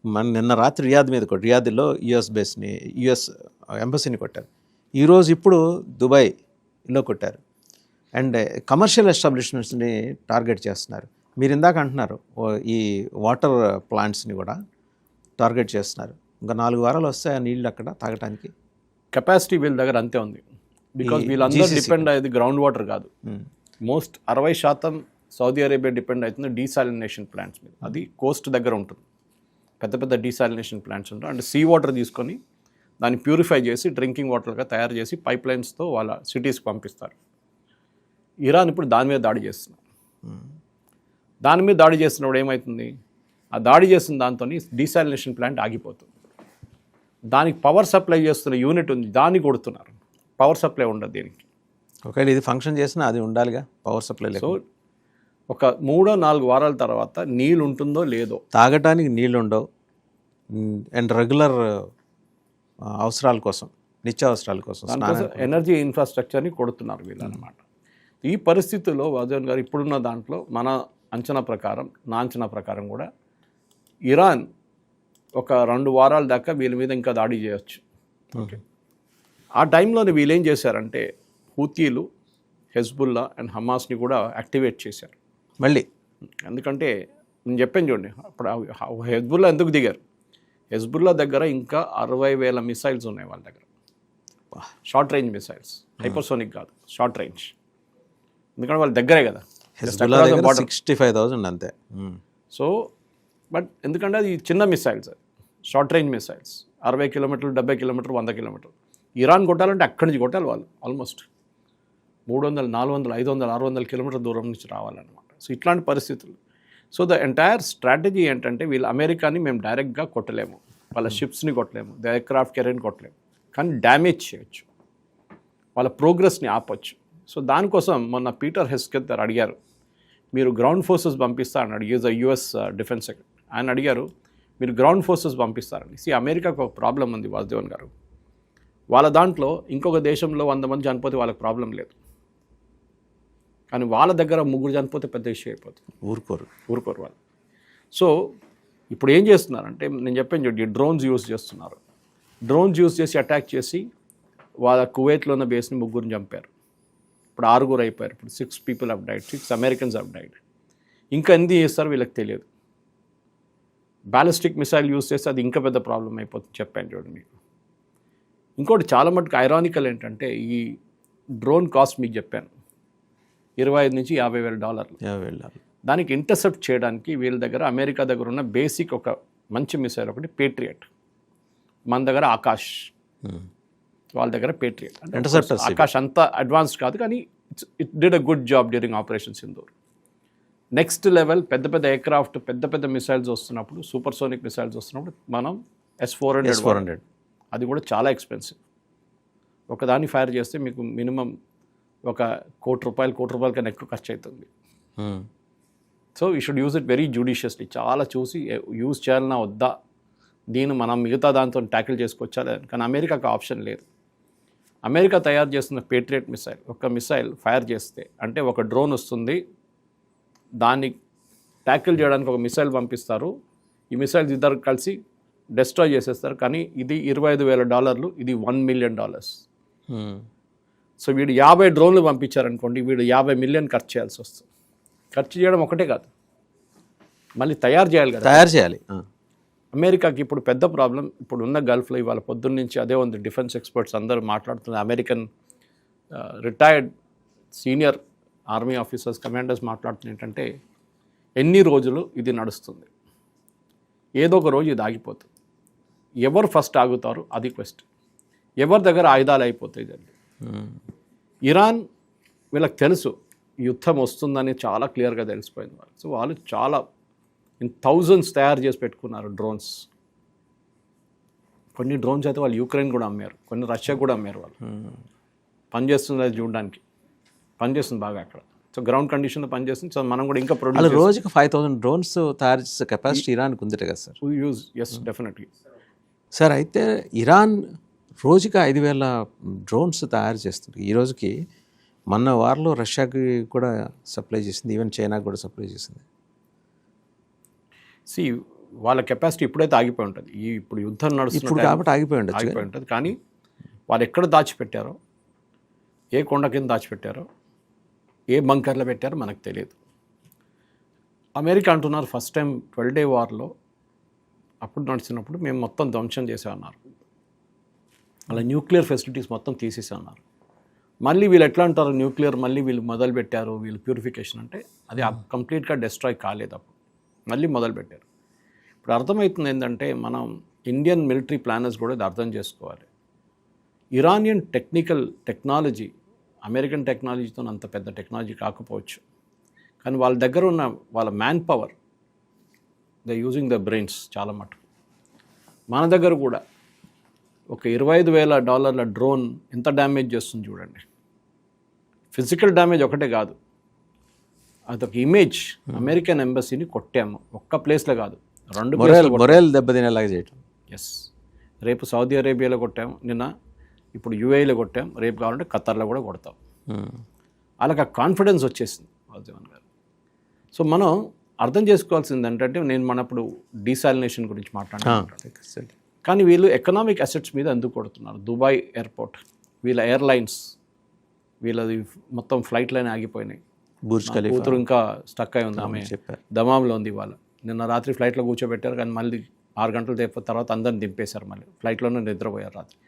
నిన్న రాత్రి రియాద్లో యుఎస్ ఎంబసీని కొట్టారు. ఈరోజు ఇప్పుడు దుబాయ్లో కొట్టారు. అండ్ కమర్షియల్ ఎస్టాబ్లిష్మెంట్స్ని టార్గెట్ చేస్తున్నారు. మీరు ఇందాక అంటున్నారు ఈ వాటర్ ప్లాంట్స్ని కూడా టార్గెట్ చేస్తున్నారు. ఇంకా 4 వారాలు వస్తాయి ఆ నీళ్ళు అక్కడ తాగటానికి. కెపాసిటీ వీళ్ళ దగ్గర అంతే ఉంది. బికాజ్ వీళ్ళందరూ డిపెండ్ అయ్యేది గ్రౌండ్ వాటర్ కాదు. మోస్ట్ 60% సౌదీ అరేబియా డిపెండ్ అవుతుంది డీసాలినేషన్ ప్లాంట్స్ మీద. అది కోస్ట్ దగ్గర ఉంటుంది. పెద్ద పెద్ద డీసాలినేషన్ ప్లాంట్స్ ఉంటాయి. అంటే సీ వాటర్ తీసుకొని దాన్ని ప్యూరిఫై చేసి డ్రింకింగ్ వాటర్గా తయారు చేసి పైప్ లైన్స్తో వాళ్ళ సిటీస్కి పంపిస్తారు. ఇరాన్ ఇప్పుడు దాని మీద దాడి చేస్తున్నారు. దాని మీద దాడి చేస్తున్నప్పుడు ఏమవుతుంది, ఆ దాడి చేసిన దాంతో డీసాలినేషన్ ప్లాంట్ ఆగిపోతుంది. దానికి పవర్ సప్లై చేస్తున్న యూనిట్ ఉంది, దాన్ని కొడుతున్నారు. పవర్ సప్లై ఉండదు దీనికి. ఒకవేళ ఇది ఫంక్షన్ చేసినా అది ఉండాలిగా పవర్ సప్లై. సో ఒక 3-4 వారాల తర్వాత నీళ్ళు ఉంటుందో లేదో, తాగటానికి నీళ్ళు ఉండవు. అండ్ రెగ్యులర్ అవసరాల కోసం, నిత్యావసరాల కోసం ఎనర్జీ ఇన్ఫ్రాస్ట్రక్చర్ని కొడుతున్నారు వీళ్ళు అన్నమాట. ఈ పరిస్థితుల్లో వాజన్ గారు ఇప్పుడున్న దాంట్లో మన అంచనా ప్రకారం, నా అంచనా ప్రకారం కూడా ఇరాన్ ఒక 2 వారాల దాకా వీళ్ళ మీద ఇంకా దాడి చేయొచ్చు. ఓకే, ఆ టైంలోనే వీళ్ళు ఏం చేశారంటే హూతీలు, హెజ్బుల్లా అండ్ హమాస్ని కూడా యాక్టివేట్ చేశారు మళ్ళీ. ఎందుకంటే నేను చెప్పాను చూడండి, అప్పుడు హెజ్బుల్లా ఎందుకు దిగారు, హెజ్బుల్లా దగ్గర ఇంకా 60,000 మిసైల్స్ ఉన్నాయి వాళ్ళ దగ్గర. షార్ట్ రేంజ్ మిసైల్స్, హైపర్సోనిక్ కాదు, షార్ట్ రేంజ్. ఎందుకంటే వాళ్ళ దగ్గరే కదా, 65,000 అంతే. సో బట్ ఎందుకంటే అది చిన్న మిసైల్స్, షార్ట్ రేంజ్ మిసైల్స్, 60 కిలోమీటర్లు, 70 కిలోమీటర్లు, 100 కిలోమీటర్లు. ఇరాన్ కొట్టాలంటే అక్కడి నుంచి కొట్టాలి వాళ్ళు. ఆల్మోస్ట్ 300, 400, 500, 600 కిలోమీటర్ల దూరం నుంచి రావాలన్నమాట. సో ఇట్లాంటి పరిస్థితులు. సో ద ఎంటైర్ స్ట్రాటజీ ఏంటంటే వీళ్ళు అమెరికాని మేము డైరెక్ట్గా కొట్టలేము, వాళ్ళ షిప్స్ని కొట్టలేము, ద ఎయిర్క్రాఫ్ట్ కెరీర్ని కొట్టలేము, కానీ డ్యామేజ్ చేయొచ్చు, వాళ్ళ ప్రోగ్రెస్ని ఆపొచ్చు. సో దానికోసం మొన్న పీటర్ హెస్కెత్ అడిగారు, మీరు గ్రౌండ్ ఫోర్సెస్ పంపిస్తారని. Is a US defence secretary. ఆయన అడిగారు, మీరు గ్రౌండ్ ఫోర్సెస్ పంపిస్తారని. అమెరికాకు ఒక ప్రాబ్లం ఉంది వాసుదేవన్ గారు, వాళ్ళ దాంట్లో ఇంకొక దేశంలో 100 మంది చనిపోతే వాళ్ళకి ప్రాబ్లం లేదు, కానీ వాళ్ళ దగ్గర 3 చనిపోతే పెద్ద ఇష్యూ అయిపోతుంది. ఊరుకోరు వాళ్ళు. సో ఇప్పుడు ఏం చేస్తున్నారంటే నేను చెప్పాను చూడండి, డ్రోన్స్ యూజ్ చేస్తున్నారు. డ్రోన్స్ యూజ్ చేసి అటాక్ చేసి వాళ్ళ కువైట్లో ఉన్న బేస్ని 3 చంపారు. ఇప్పుడు 6 అయిపోయారు. ఇప్పుడు 6 people have died, 6 Americans have died. ఇంకా ఎందుకు చేస్తారు వీళ్ళకి తెలియదు. బ్యాలిస్టిక్ మిసైల్ యూజ్ చేస్తే అది ఇంకా పెద్ద ప్రాబ్లం అయిపోతుంది, చెప్పాను చూడండి మీకు. ఇంకోటి చాలా మటుకు ఐరానికల్ ఏంటంటే ఈ డ్రోన్ కాస్ట్ మీకు చెప్పాను $25,000 నుంచి $50,000. దానికి ఇంటర్సెప్ట్ చేయడానికి వీళ్ళ దగ్గర, అమెరికా దగ్గర ఉన్న బేసిక్ ఒక మంచి మిసైల్ ఒకటి పేట్రియట్, మన దగ్గర ఆకాష్, వాళ్ళ దగ్గర పేట్రియట్. ఆకాష్ అంత అడ్వాన్స్డ్ కాదు, కానీ it did a good job during operation Sindoor. Next level పెద్ద పెద్ద ఎయిర్క్రాఫ్ట్, పెద్ద పెద్ద మిసైల్స్ వస్తున్నప్పుడు, సూపర్సోనిక్ మిసైల్స్ వస్తున్నప్పుడు మనం S-400 అది కూడా చాలా ఎక్స్పెన్సివ్. ఒకదాన్ని ఫైర్ చేస్తే మీకు మినిమం ₹1 కోటి కన్నా ఎక్కువ ఖర్చు అవుతుంది. So you should use it very judiciously. చాలా చూసి యూజ్ చేయాలన్నా వద్దా, దీన్ని మనం మిగతా దాంతో ట్యాకిల్ చేసుకోవచ్చా లేదా. కానీ అమెరికాకు ఆప్షన్ లేదు. అమెరికా తయారు చేస్తున్న పేట్రియట్ మిసైల్, ఒక మిసైల్ ఫైర్ చేస్తే అంటే ఒక డ్రోన్ వస్తుంది, దాన్ని ట్యాకిల్ చేయడానికి ఒక మిసైల్ పంపిస్తారు. ఈ మిసైల్స్ ఇద్దరు కలిసి డెస్ట్రాయ్ చేసేస్తారు. కానీ ఇది $25,000, ఇది $1 million. సో వీడు 50 డ్రోన్లు పంపించారనుకోండి, వీడు 50 million ఖర్చు చేయాల్సి వస్తుంది. ఖర్చు చేయడం ఒకటే కాదు, మళ్ళీ తయారు చేయాలి కదా. అమెరికాకి ఇప్పుడు పెద్ద ప్రాబ్లం, ఇప్పుడు ఉన్న గల్ఫ్లో ఇవాళ పొద్దున్న నుంచి అదే ఉంది. డిఫెన్స్ ఎక్స్పర్ట్స్ అందరూ మాట్లాడుతున్నారు, American retired senior army officers, commanders మాట్లాడుతున్నారు ఏంటంటే, ఎన్ని రోజులు ఇది నడుస్తుంది, ఏదో ఒక రోజు ఇది ఆగిపోతుంది. ఎవరు ఫస్ట్ ఆగుతారు అది క్వశ్చన్. ఎవరి దగ్గర ఆయుధాలు అయిపోతాయి జల్లి. ఇరాన్ వీళ్ళకి తెలుసు యుద్ధం వస్తుందని చాలా క్లియర్గా తెలిసిపోయింది వాళ్ళు. సో వాళ్ళు చాలా thousands తయారు చేసి పెట్టుకున్నారు డ్రోన్స్. కొన్ని డ్రోన్స్ అయితే వాళ్ళు యుక్రెయిన్ కూడా అమ్మారు, కొన్ని రష్యా కూడా అమ్మారు. వాళ్ళు పనిచేస్తుంది అది చూడడానికి, పనిచేస్తుంది బాగా అక్కడ. సో గ్రౌండ్ కండిషన్లో పనిచేస్తుంది. సో మనం కూడా ఇంకా ప్రొడ్యూస్, రోజుకి 5,000 డ్రోన్స్ తయారు చేసే కెపాసిటీ ఇరాన్కి ఉంది కదా sir. Use yes definitely sir. అయితే ఇరాన్ రోజుకి 5,000 డ్రోన్స్ తయారు చేస్తుంది ఈ రోజుకి. మొన్న వారంలో రష్యాకి కూడా సప్లై చేసింది, ఈవెన్ చైనాకి కూడా సప్లై చేసింది. వాళ్ళ కెపాసిటీ ఇప్పుడైతే ఆగిపోయి ఉంటుంది. ఇప్పుడు యుద్ధం నడుస్తున్న ఇప్పుడు కాబట్టి ఆగిపోయి ఉండొచ్చు. ఆగిపోయి ఉంటుంది. కానీ వాళ్ళు ఎక్కడ దాచిపెట్టారో, ఏ కొండ కింద దాచిపెట్టారో, ఏ బంకర్లో పెట్టారో మనకు తెలియదు. అమెరికా అంటున్నారు ఫస్ట్ టైం 12 Day వార్లో అప్పుడు నడిచినప్పుడు మేము మొత్తం ధ్వంసం చేసామన్నారు. అలా న్యూక్లియర్ ఫెసిలిటీస్ మొత్తం తీసేసామన్నారు. మళ్ళీ వీళ్ళు ఎట్లా అంటారు, న్యూక్లియర్ మళ్ళీ వీళ్ళు మొదలు పెట్టారు, వీళ్ళు ప్యూరిఫికేషన్ అంటే అది కంప్లీట్గా డిస్ట్రాయ్ కాలేదు, అప్పుడు మళ్ళీ మొదలు పెట్టారు. ఇప్పుడు అర్థమవుతుంది ఏంటంటే మనం ఇండియన్ మిలిటరీ ప్లానర్స్ కూడా ఇది అర్థం చేసుకోవాలి. ఇరానియన్ టెక్నాలజీ అమెరికన్ టెక్నాలజీతో అంత పెద్ద టెక్నాలజీ కాకపోవచ్చు, కానీ వాళ్ళ దగ్గర ఉన్న వాళ్ళ man power, the using the brains చాలా మటుకు. మన దగ్గర కూడా ఒక $25,000 డ్రోన్ ఎంత డ్యామేజ్ చేస్తుంది చూడండి. ఫిజికల్ డ్యామేజ్ ఒకటే కాదు, అదొక ఇమేజ్. అమెరికన్ ఎంబసీని కొట్టాము, ఒక్క ప్లేస్లో కాదు, 2 మొరల్ దెబ్బతినేలాగా చేయటం. ఎస్, రేపు సౌదీ అరేబియాలో కొట్టాము, నిన్న ఇప్పుడు యూఏఈలో కొట్టాం, రేపు కావాలంటే ఖతర్లో కూడా కొడతాం. వాళ్ళకి ఆ కాన్ఫిడెన్స్ వచ్చేసింది వాసుదేవన్ గారు. సో మనం అర్థం చేసుకోవాల్సింది ఏంటంటే, నేను మనప్పుడు డీసాలినేషన్ గురించి మాట్లాడుతున్నాను, కానీ వీళ్ళు ఎకనామిక్ అసెట్స్ మీద ఎందుకు కొడుతున్నారు? దుబాయ్ ఎయిర్పోర్ట్, వీళ్ళ ఎయిర్లైన్స్, వీళ్ళది మొత్తం ఫ్లైట్లనే ఆగిపోయినాయి. బుర్జ్ ఖలీఫా కూతురు ఇంకా స్టక్ అయి ఉంది, ఆమె దమాంలో ఉంది. ఇవాళ నిన్న రాత్రి ఫ్లైట్లో కూర్చోబెట్టారు, కానీ మళ్ళీ 6 గంటల తర్వాత అందరిని దింపేశారు, మళ్ళీ ఫ్లైట్లోనే నిద్రపోయారు రాత్రి.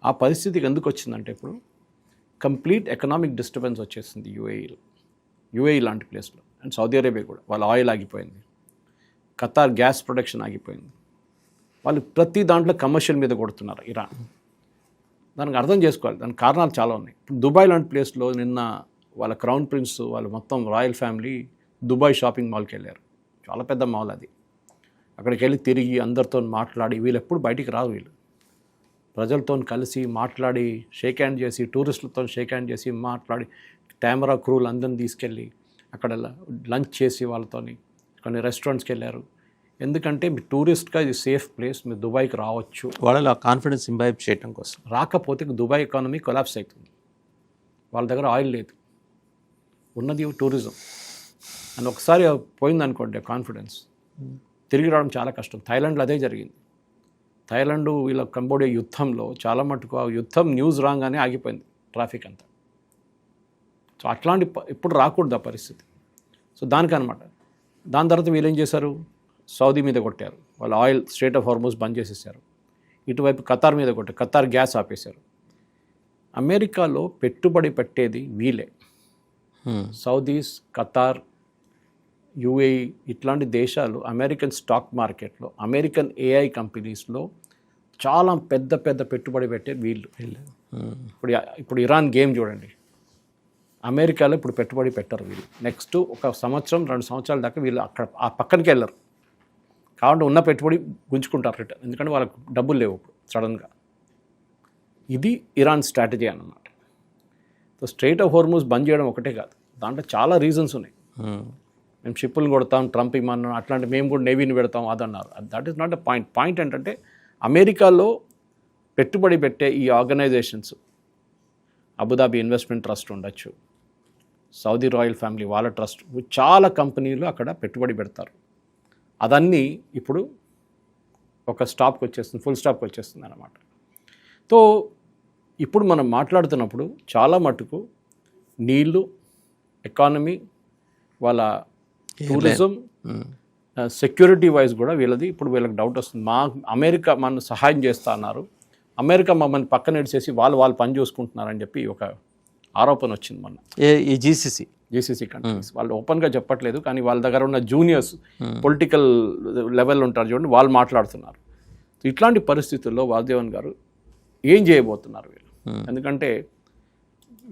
ఆ పరిస్థితికి ఎందుకు వచ్చిందంటే, ఇప్పుడు కంప్లీట్ ఎకనామిక్ డిస్టర్బెన్స్ వచ్చేసింది యూఏఈ లాంటి ప్లేస్లో. అండ్ సౌదీ అరేబియా కూడా, వాళ్ళ ఆయిల్ ఆగిపోయింది, ఖతార్ గ్యాస్ ప్రొడక్షన్ ఆగిపోయింది. వాళ్ళు ప్రతి దాంట్లో కమర్షియల్ మీద కొడుతున్నారు ఇరాన్. దానికి అర్థం చేసుకోవాలి, దానికి కారణాలు చాలా ఉన్నాయి. ఇప్పుడు దుబాయ్ లాంటి ప్లేస్లో నిన్న వాళ్ళ క్రౌన్ ప్రిన్స్, వాళ్ళు మొత్తం రాయల్ ఫ్యామిలీ దుబాయ్ షాపింగ్ మాల్కి వెళ్ళారు. చాలా పెద్ద మాల్ అది. అక్కడికి వెళ్ళి తిరిగి అందరితో మాట్లాడి, వీళ్ళు ఎప్పుడు బయటికి రారు, వీళ్ళు ప్రజలతో కలిసి మాట్లాడి, షేక్ హ్యాండ్ చేసి, టూరిస్టులతో షేక్ హ్యాండ్ చేసి మాట్లాడి, కెమెరా క్రూలు అందరిని తీసుకెళ్ళి అక్కడ లంచ్ చేసి వాళ్ళతోని కొన్ని రెస్టారెంట్స్కి వెళ్ళారు. ఎందుకంటే మీ టూరిస్ట్గా ఇది సేఫ్ ప్లేస్, మీరు దుబాయ్కి రావచ్చు. వాళ్ళలో కాన్ఫిడెన్స్ ఇంబైబ్ చేయడం కోసం. రాకపోతే దుబాయ్ ఎకానమీ కొలాప్స్ అవుతుంది. వాళ్ళ దగ్గర ఆయిల్ లేదు, ఉన్నది టూరిజం. అని ఒకసారి పోయిందనుకోండి కాన్ఫిడెన్స్, తిరిగి రావడం చాలా కష్టం. థాయిలాండ్లో అదే జరిగింది. థాయిలాండ్ వీళ్ళ కంబోడియా యుద్ధంలో చాలా మటుకు ఆ యుద్ధం న్యూస్ రాగానే ఆగిపోయింది ట్రాఫిక్ అంతా. సో అట్లాంటి ఇప్పుడు రాకూడదు ఆ పరిస్థితి. సో దానికనమాట. దాని తర్వాత వీళ్ళు ఏం చేశారు, సౌదీ మీద కొట్టారు, వాళ్ళ ఆయిల్ స్ట్రైట్ ఆఫ్ హార్మోజ్ బంద్ చేసేసారు. ఇటువైపు ఖతార్ మీద కొట్టారు, ఖతార్ గ్యాస్ ఆపేశారు. అమెరికాలో పెట్టుబడి పెట్టేది వీళ్ళే. సౌదీస్, ఖతార్, యూఏఈ ఇట్లాంటి దేశాలు అమెరికన్ స్టాక్ మార్కెట్లో, అమెరికన్ ఏఐ కంపెనీస్లో చాలా పెద్ద పెట్టుబడి పెట్టేది వీళ్ళు. ఇప్పుడు ఇరాన్ గేమ్ చూడండి, అమెరికాలో ఇప్పుడు పెట్టుబడి పెట్టరు వీళ్ళు. నెక్స్ట్ 1 సంవత్సరం 2 సంవత్సరాల దాకా వీళ్ళు అక్కడ ఆ పక్కనకి వెళ్ళరు. కాబట్టి ఉన్న పెట్టుబడి గుంజుకుంటారు రిటర్న్, ఎందుకంటే వాళ్ళకు డబ్బులు లేవు ఇప్పుడు సడన్గా. ఇది ఇరాన్ స్ట్రాటజీ అన్నమాట. సో స్ట్రైట్ ఆఫ్ హార్మోజ్ బంద్ చేయడం ఒకటే కాదు, దాంట్లో చాలా రీజన్స్ ఉన్నాయి. మేము షిప్పులు కొడతాం, ట్రంప్ ఇమ్మన్నాం, అట్లాంటి మేము కూడా నేవీని పెడతాం అదన్నారు. That is not a point. Point ఏంటంటే అమెరికాలో పెట్టుబడి పెట్టే ఈ ఆర్గనైజేషన్స్, అబుదాబి ఇన్వెస్ట్మెంట్ ట్రస్ట్ ఉండొచ్చు, సౌదీ రాయల్ ఫ్యామిలీ వాళ్ళ ట్రస్ట్, చాలా కంపెనీలు అక్కడ పెట్టుబడి పెడతారు. అదన్నీ ఇప్పుడు ఒక స్టాప్కి వచ్చేస్తుంది, ఫుల్ స్టాప్కి వచ్చేస్తుంది అన్నమాట. సో ఇప్పుడు మనం మాట్లాడుతున్నప్పుడు చాలా మటుకు నీళ్ళు, ఎకానమీ, వాళ్ళ టూరిజం, సెక్యూరిటీ వైజ్ కూడా వీళ్ళది ఇప్పుడు వీళ్ళకి డౌట్ వస్తుంది. అమెరికా మన సహాయం చేస్తా అన్నారు, అమెరికా మమ్మల్ని పక్కన ఎడిసేసి వాళ్ళు పని చూసుకుంటున్నారని చెప్పి ఒక ఆరోపణ వచ్చింది మొన్న. ఈ జీసీసీ కంట్రీస్ వాళ్ళు ఓపెన్గా చెప్పట్లేదు, కానీ వాళ్ళ దగ్గర ఉన్న జూనియర్స్ పొలిటికల్ లెవెల్ ఉంటారు చూడండి, వాళ్ళు మాట్లాడుతున్నారు. ఇట్లాంటి పరిస్థితుల్లో వాసుదేవన్ గారు ఏం చేయబోతున్నారు వీళ్ళు? ఎందుకంటే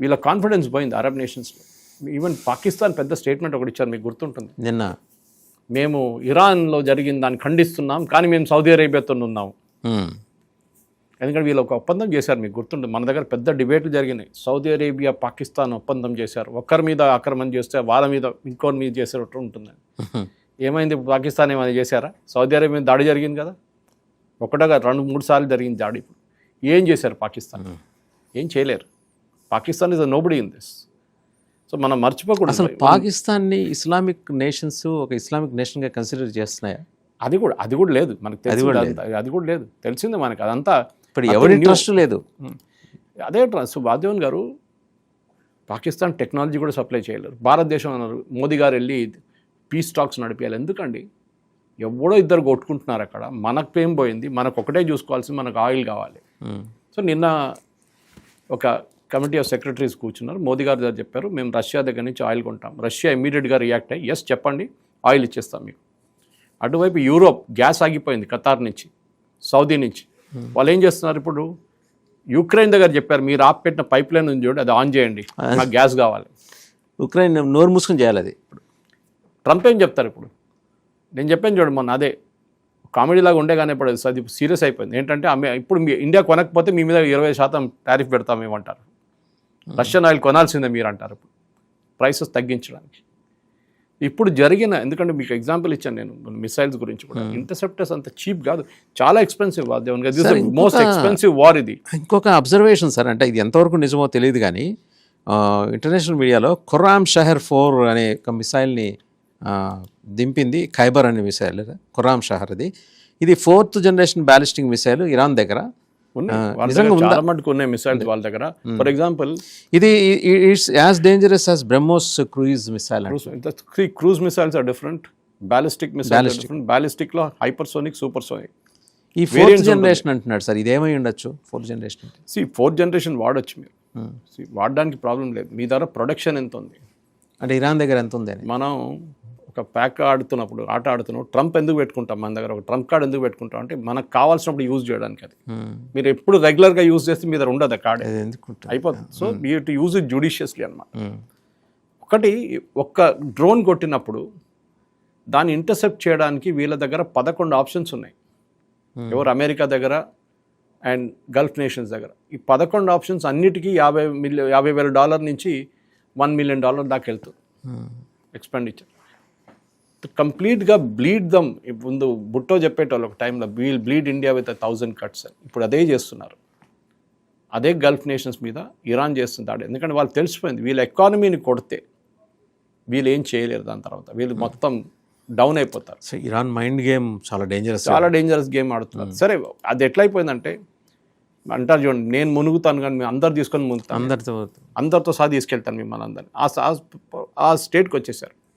వీళ్ళ కాన్ఫిడెన్స్ పోయింది అరబ్ నేషన్స్లో. ఈవెన్ పాకిస్తాన్ పెద్ద స్టేట్మెంట్ ఒకటి ఇచ్చారు, మీకు గుర్తుంటుంది, నిన్న మేము ఇరాన్లో జరిగిన దాన్ని ఖండిస్తున్నాం, కానీ మేము సౌదీ అరేబియాతో ఉన్నాము. ఎందుకంటే వీళ్ళు ఒక ఒప్పందం చేశారు, మీకు గుర్తుంటుంది, మన దగ్గర పెద్ద డిబేట్లు జరిగినాయి. సౌదీ అరేబియా, పాకిస్తాన్ ఒప్పందం చేశారు, ఒక్కరి మీద ఆక్రమణ చేస్తే వాళ్ళ మీద ఇంకోరి మీద చేసేటట్టు ఉంటుంది. ఏమైంది? పాకిస్తాన్ ఏమైనా చేశారా? సౌదీ అరేబియా మీద దాడి జరిగింది కదా, ఒకటగా 2-3 సార్లు జరిగింది దాడి. ఇప్పుడు ఏం చేశారు పాకిస్తాన్? ఏం చేయలేరు. Pakistan is a nobody in this. So మనం మర్చిపోకూడదు. అసలు పాకిస్తాన్ని ఇస్లామిక్ నేషన్స్ ఒక ఇస్లామిక్ నేషన్గా కన్సిడర్ చేస్తున్నాయా? అది కూడా లేదు మనకు తెలిసింది అది కూడా లేదు తెలిసింది మనకు అదంతా ఇప్పుడు ఎవరి ఇంట్రెస్ట్ లేదు. అదే వాదేవన్ గారు పాకిస్తాన్ టెక్నాలజీ కూడా సప్లై చేయలేరు. భారతదేశం అన్నారు మోదీ గారు వెళ్ళి పీస్ టాక్స్ నడిపేయాలి. ఎందుకండి ఎవడో ఇద్దరు కొట్టుకుంటున్నారు అక్కడ, మనకు ఏం పోయింది, మనకు ఒకటే చూసుకోవాల్సింది, మనకు ఆయిల్ కావాలి. సో నిన్న ఒక కమిటీ ఆఫ్ సెక్రటరీస్ కూర్చున్నారు, మోదీ గారు దగ్గర చెప్పారు మేము రష్యా దగ్గర నుంచి ఆయిల్ కొంటాం. రష్యా ఇమీడియట్గా రియాక్ట్ అయ్యి ఎస్ చెప్పండి ఆయిల్ ఇచ్చేస్తాం మీకు. అటువైపు యూరోప్ గ్యాస్ ఆగిపోయింది ఖతార్ నుంచి, సౌదీ నుంచి. వాళ్ళు ఏం చేస్తున్నారు ఇప్పుడు యుక్రెయిన్ దగ్గర చెప్పారు మీరు ఆపెట్టిన పైప్ లైన్ ఉంది చూడండి అది ఆన్ చేయండి, నాకు గ్యాస్ కావాలి. ఉక్రెయిన్ నోరు మూసుకొని చేయాలి అది. ట్రంప్ ఏం చెప్తారు ఇప్పుడు, నేను చెప్పాను చూడండి మొన్న అదే కామెడీలాగా ఉండే కానీ ఇప్పుడు అది సీరియస్ అయిపోయింది. ఏంటంటే ఇప్పుడు మీ ఇండియా కొనకపోతే మీ మీద 20% టారిఫ్ పెడతామేమంటారు, రష్యన్ ఆయిల్ కొనాల్సిందే మీరు అంటారు ఇప్పుడు ప్రైసెస్ తగ్గించడానికి. ఇప్పుడు జరిగిన, ఎందుకంటే మీకు ఎగ్జాంపుల్ ఇచ్చాను నేను మిసైల్స్ గురించి కూడా, ఇంటర్సెప్టర్స్ అంత చీప్ కాదు, చాలా ఎక్స్పెన్సివ్. మోస్ట్ ఎక్స్పెన్సివ్ వార్ ఇది. ఇంకొక అబ్జర్వేషన్ సార్, అంటే ఇది ఎంతవరకు నిజమో తెలియదు కానీ ఇంటర్నేషనల్ మీడియాలో ఖుర్రామ్ షహర్ 4 అనే ఒక మిసైల్ని దింపింది, ఖైబర్ అనే మిసైల్, ఖుర్రామ్ షహర్ అది. ఇది 4th generation ballistic missile Iran దగ్గర చాలా మటుకు ఉన్నాయి మిసైల్స్ వాళ్ళ దగ్గర. ఫర్ ఎగ్జాంపుల్ ఇది it's as dangerous as BrahMos cruise missile. Cruise missiles are different, ballistic missiles different. Ballistic లో హైపర్సోనిక్, సూపర్సోనిక్. ఈ 4th జనరేషన్ అంటున్నాడు సార్, ఇదేమై ఉండొచ్చు 4th జనరేషన్? 4th జనరేషన్ వాడొచ్చు మీరు, వాడడానికి ప్రాబ్లం లేదు. మీ దగ్గర ప్రొడక్షన్ ఎంత ఉంది అంటే ఇరాన్ దగ్గర ఎంత ఉంది అని. మనం ఒక ప్యాక్ ఆడుతున్నప్పుడు ఆట ఆడుతున్నప్పుడు ట్రంప్ ఎందుకు పెట్టుకుంటాం, మన దగ్గర ఒక ట్రంప్ కార్డ్ ఎందుకు పెట్టుకుంటాం అంటే మనకు కావాల్సినప్పుడు యూజ్ చేయడానికి. అది మీరు ఎప్పుడు రెగ్యులర్గా యూజ్ చేస్తే మీ దగ్గర ఉండదు ఆ కార్డ్, అయిపోతుంది. So you to use it judiciously అనమాట. ఒకటి ఒక్క డ్రోన్ కొట్టినప్పుడు దాన్ని ఇంటర్సెప్ట్ చేయడానికి వీళ్ళ దగ్గర 11 ఆప్షన్స్ ఉన్నాయి. ఎవరు అమెరికా దగ్గర అండ్ గల్ఫ్ నేషన్స్ దగ్గర. ఈ 11 ఆప్షన్స్ అన్నిటికీ $50,000 నుంచి $1 million దాకా వెళ్తుంది ఎక్స్పెండిచర్. కంప్లీట్గా బ్లీడ్ దమ్. ముందు బుట్టో చెప్పేటోళ్ళు ఒక టైంలో we'll bleed India with 1,000 cuts అని. ఇప్పుడు అదే చేస్తున్నారు, అదే గల్ఫ్ నేషన్స్ మీద ఇరాన్ చేస్తుంది. ఎందుకంటే వాళ్ళు తెలిసిపోయింది వీళ్ళ ఎకానమీని కొడితే వీళ్ళు ఏం చేయలేరు, దాని తర్వాత వీళ్ళు మొత్తం డౌన్ అయిపోతారు. సో ఇరాన్ మైండ్ గేమ్ చాలా డేంజరస్ గేమ్ ఆడుతున్నారు. సరే అది ఎట్లయిపోయిందంటే అంటారు చూడండి, నేను మునుగుతాను కానీ మేము అందరు తీసుకొని మునుగుతాను, అందరితో సహా తీసుకెళ్తాను మిమ్మల్ని అందరినీ. ఆ స్టేట్కి వచ్చేసారు.